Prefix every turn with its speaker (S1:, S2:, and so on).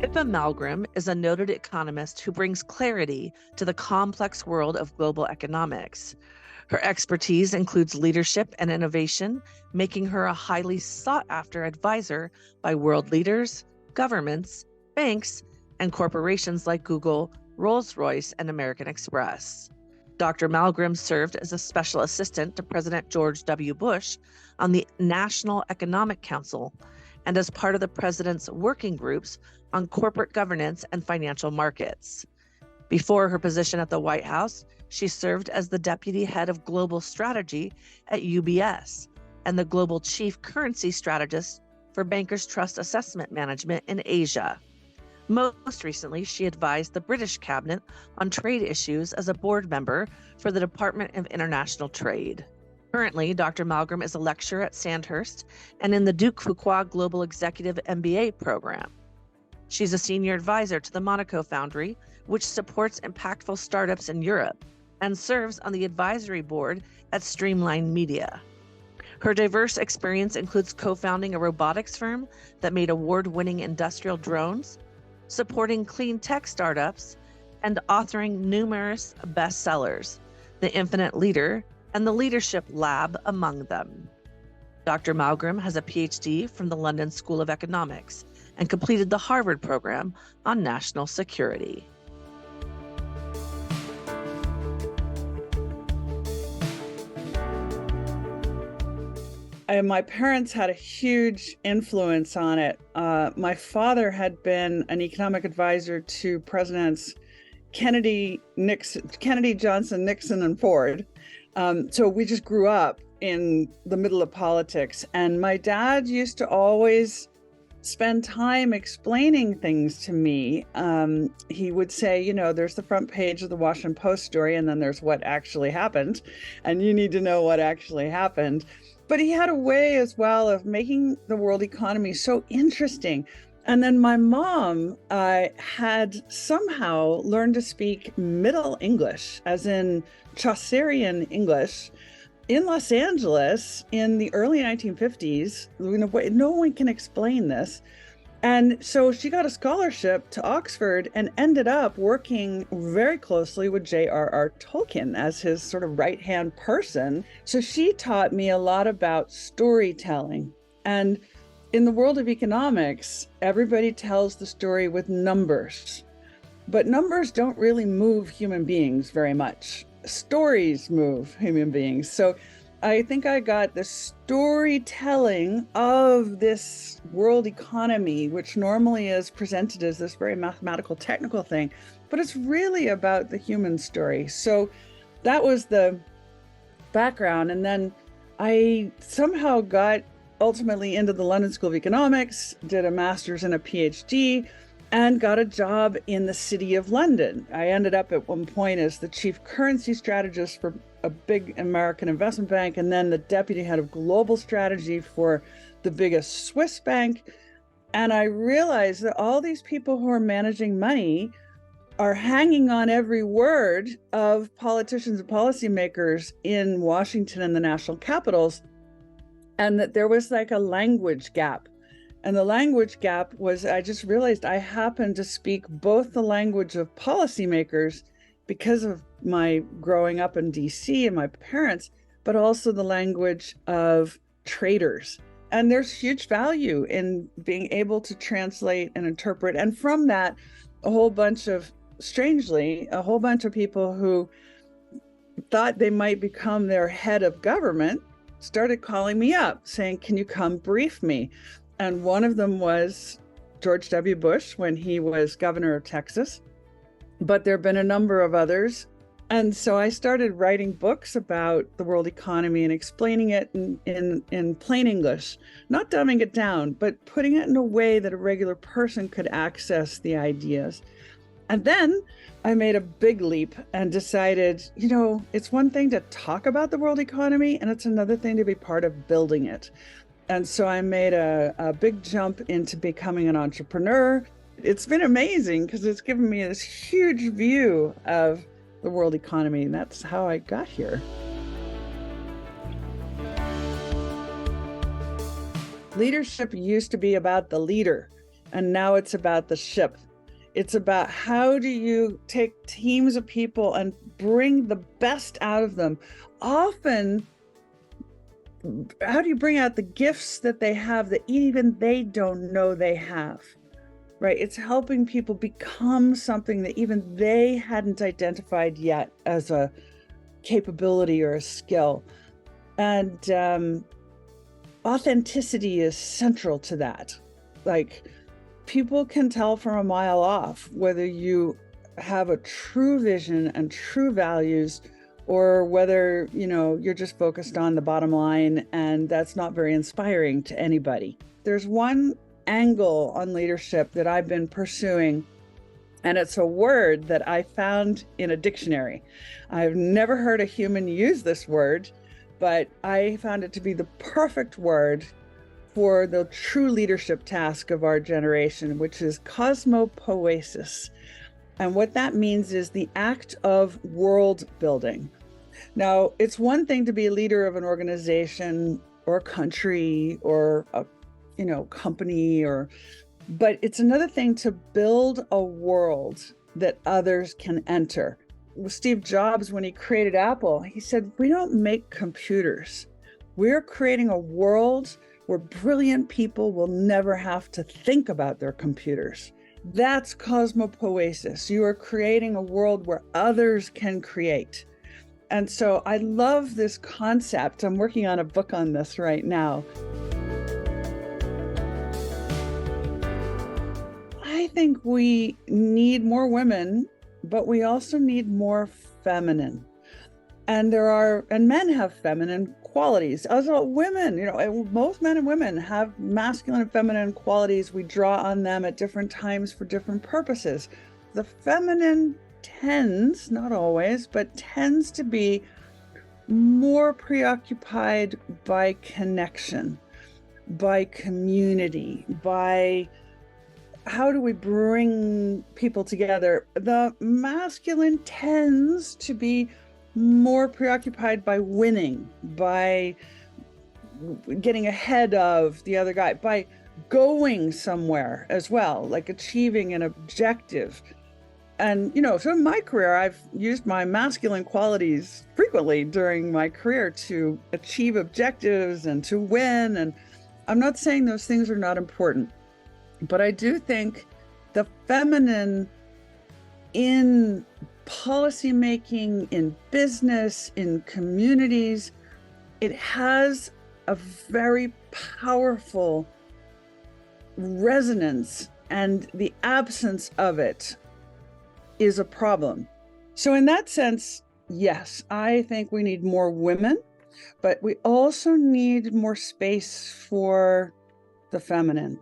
S1: Pippa Malmgren is a noted economist who brings clarity to the complex world of global economics. Her expertise includes leadership and innovation, making her a highly sought-after advisor by world leaders, governments, banks, and corporations like Google, Rolls-Royce, and American Express. Dr. Malmgren served as a special assistant to President George W. Bush on the National Economic Council and as part of the president's working groups on corporate governance and financial markets. Before her position at the White House, she served as the deputy head of global strategy at UBS and the global chief currency strategist for Bankers Trust Assessment Management in Asia. Most recently, she advised the British cabinet on trade issues as a board member for the Department of International Trade. Currently, Dr. Malmgren is a lecturer at Sandhurst and in the Duke Fuqua Global Executive MB.A program. She's a senior advisor to the Monaco Foundry, which supports impactful startups in Europe, and serves on the advisory board at Streamline Media. Her diverse experience includes co-founding a robotics firm that made award-winning industrial drones, supporting clean tech startups, and authoring numerous bestsellers, The Infinite Leader and The Leadership Lab among them. Dr. Malmgren has a PhD from the London School of Economics and completed the Harvard program on national security.
S2: My parents had a huge influence on it. My father had been an economic advisor to Presidents Kennedy, Johnson, Nixon, and Ford. So we just grew up in the middle of politics. And my dad used to always spend time explaining things to me. He would say, there's the front page of the Washington Post story, and then there's what actually happened. And you need to know what actually happened. But he had a way as well of making the world economy so interesting. And then my mom had somehow learned to speak Middle English, as in Chaucerian English, in Los Angeles in the early 1950s. No one can explain this. And so she got a scholarship to Oxford and ended up working very closely with J.R.R. Tolkien as his sort of right-hand person. So she taught me a lot about storytelling. And in the world of economics, everybody tells the story with numbers. But numbers don't really move human beings very much. Stories move human beings. So I think I got the storytelling of this world economy, which normally is presented as this very mathematical, technical thing, but it's really about the human story. So that was the background. And then I somehow got ultimately into the London School of Economics, did a master's and a PhD, and got a job in the City of London. I ended up at one point as the chief currency strategist for a big American investment bank, and then the deputy head of global strategy for the biggest Swiss bank. And I realized that all these people who are managing money are hanging on every word of politicians and policymakers in Washington and the national capitals, and that there was like a language gap. And the language gap was, I just realized I happened to speak both the language of policymakers because of my growing up in DC and my parents, but also the language of traders. And there's huge value in being able to translate and interpret. And from that, strangely, a whole bunch of people who thought they might become their head of government started calling me up saying, can you come brief me? And one of them was George W. Bush when he was governor of Texas. But there have been a number of others. And so I started writing books about the world economy and explaining it in plain English, not dumbing it down, but putting it in a way that a regular person could access the ideas. And then I made a big leap and decided, it's one thing to talk about the world economy, and it's another thing to be part of building it. And so I made a big jump into becoming an entrepreneur. It's been amazing because it's given me this huge view of the world economy, and that's how I got here. Leadership used to be about the leader. And now it's about the ship. It's about how do you take teams of people and bring the best out of them. Often, how do you bring out the gifts that they have that even they don't know they have, right? It's helping people become something that even they hadn't identified yet as a capability or a skill. And authenticity is central to that. Like, people can tell from a mile off whether you have a true vision and true values, or whether, you're just focused on the bottom line, and that's not very inspiring to anybody. There's one angle on leadership that I've been pursuing, and it's a word that I found in a dictionary. I've never heard a human use this word, but I found it to be the perfect word for the true leadership task of our generation, which is cosmopoesis. And what that means is the act of world building. Now, it's one thing to be a leader of an organization or a country or a company, but it's another thing to build a world that others can enter. With Steve Jobs, when he created Apple, he said, we don't make computers. We're creating a world where brilliant people will never have to think about their computers. That's cosmopoesis. You are creating a world where others can create. And so I love this concept. I'm working on a book on this right now. I think we need more women, but we also need more feminine. And men have feminine qualities. Also, women, most men and women have masculine and feminine qualities. We draw on them at different times for different purposes. The feminine tends, not always, but tends to be more preoccupied by connection, by community, by how do we bring people together. The masculine tends to be more preoccupied by winning, by getting ahead of the other guy, by going somewhere as well, like achieving an objective. And, so in my career, I've used my masculine qualities frequently during my career to achieve objectives and to win. And I'm not saying those things are not important, but I do think the feminine in policymaking, in business, in communities, it has a very powerful resonance, and the absence of it is a problem. So in that sense, yes, I think we need more women, but we also need more space for the feminine.